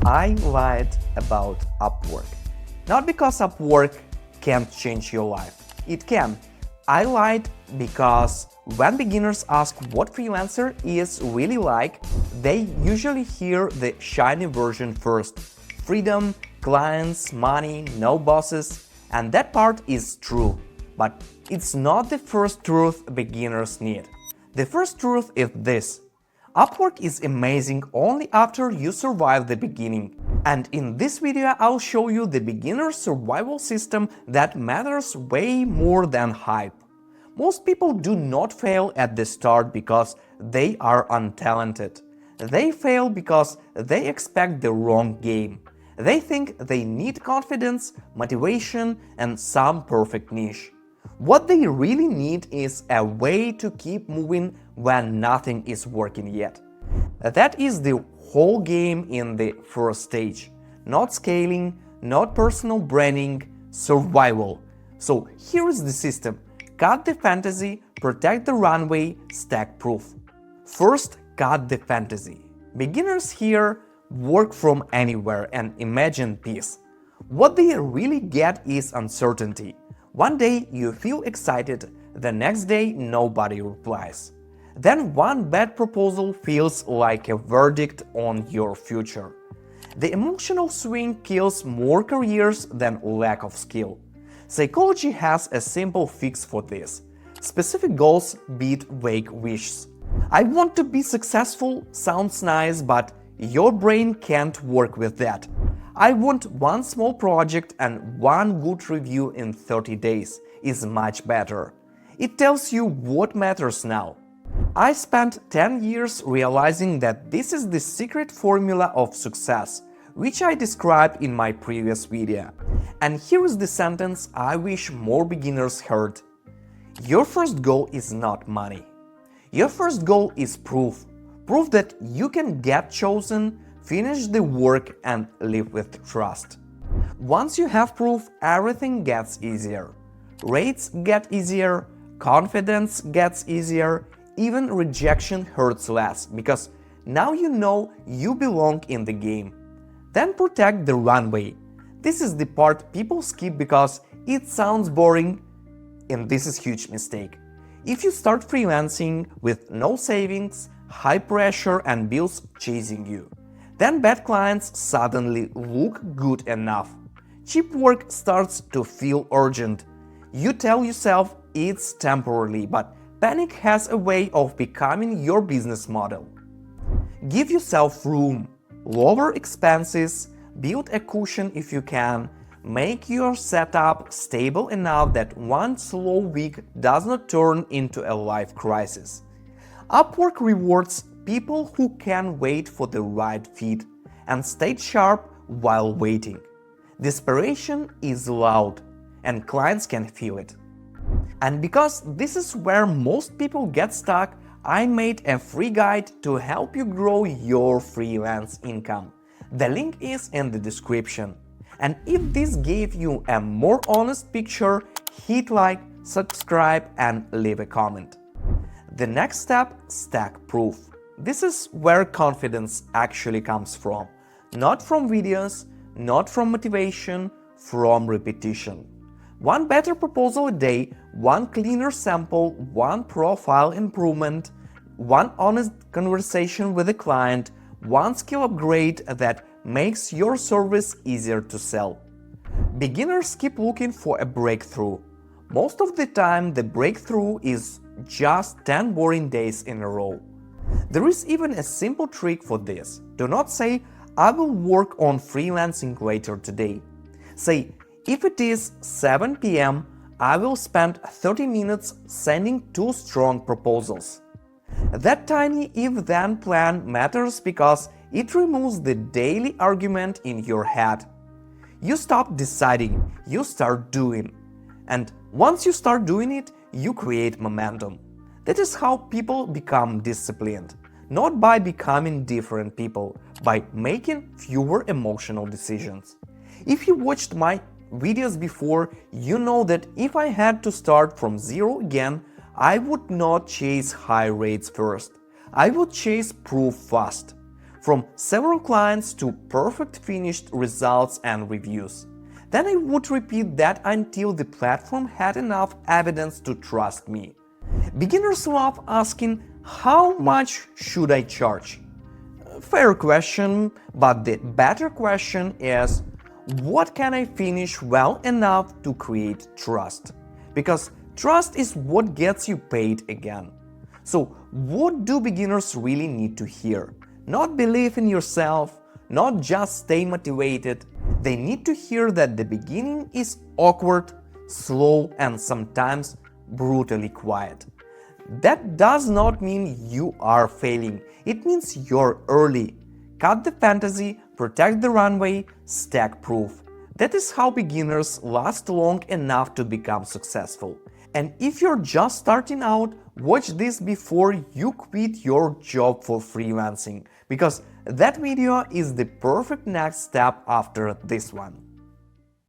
I lied about Upwork. Not because Upwork can't change your life. It can. I lied because when beginners ask what freelancer is really like, they usually hear the shiny version first. Freedom, clients, money, no bosses. And that part is true. But it's not the first truth beginners need. The first truth is this. Upwork is amazing only after you survive the beginning. And in this video I'll show you the beginner survival system that matters way more than hype. Most people do not fail at the start because they are untalented. They fail because they expect the wrong game. They think they need confidence, motivation, and some perfect niche. What they really need is a way to keep moving when nothing is working yet. That is the whole game in the first stage. Not scaling, not personal branding, survival. So here is the system. Cut the fantasy, protect the runway, stack proof. First, cut the fantasy. Beginners here work from anywhere and imagine peace. What they really get is uncertainty. One day you feel excited, the next day nobody replies. Then one bad proposal feels like a verdict on your future. The emotional swing kills more careers than lack of skill. Psychology has a simple fix for this. Specific goals beat vague wishes. I want to be successful sounds nice, but your brain can't work with that. I want one small project and one good review in 30 days is much better. It tells you what matters now. I spent 10 years realizing that this is the secret formula of success, which I described in my previous video. And here is the sentence I wish more beginners heard. Your first goal is not money. Your first goal is proof. Proof that you can get chosen, finish the work and live with trust. Once you have proof, everything gets easier. Rates get easier, confidence gets easier, even rejection hurts less because now you know you belong in the game. Then protect the runway. This is the part people skip because it sounds boring, and this is a huge mistake. If you start freelancing with no savings, high pressure and bills chasing you, then bad clients suddenly look good enough. Cheap work starts to feel urgent. You tell yourself it's temporary, but panic has a way of becoming your business model. Give yourself room, lower expenses, build a cushion if you can, make your setup stable enough that one slow week does not turn into a life crisis. Upwork rewards people who can wait for the right fit and stay sharp while waiting. Desperation is loud, and clients can feel it. And because this is where most people get stuck, I made a free guide to help you grow your freelance income. The link is in the description. And if this gave you a more honest picture, hit like, subscribe and leave a comment. The next step, stack proof. This is where confidence actually comes from. Not from videos, not from motivation, from repetition. One better proposal a day, one cleaner sample, one profile improvement, one honest conversation with a client, one skill upgrade that makes your service easier to sell. Beginners keep looking for a breakthrough. Most of the time, the breakthrough is just 10 boring days in a row. There is even a simple trick for this. Do not say, I will work on freelancing later today. Say, if it is 7 p.m., I will spend 30 minutes sending 2 strong proposals. That tiny if-then plan matters because it removes the daily argument in your head. You stop deciding, you start doing. And once you start doing it, you create momentum. That is how people become disciplined. Not by becoming different people, by making fewer emotional decisions. If you watched my videos before, you know that if I had to start from zero again, I would not chase high rates first. I would chase proof fast. from several clients to perfect finished results and reviews. Then I would repeat that until the platform had enough evidence to trust me. Beginners love asking, how much should I charge? Fair question, but the better question is, what can I finish well enough to create trust? Because trust is what gets you paid again. So what do beginners really need to hear? Not believe in yourself, not just stay motivated. They need to hear that the beginning is awkward, slow, and sometimes brutally quiet. That does not mean you are failing. It means you're early. Cut the fantasy, protect the runway, stack proof. That is how beginners last long enough to become successful. And if you're just starting out, watch this before you quit your job for freelancing, because that video is the perfect next step after this one.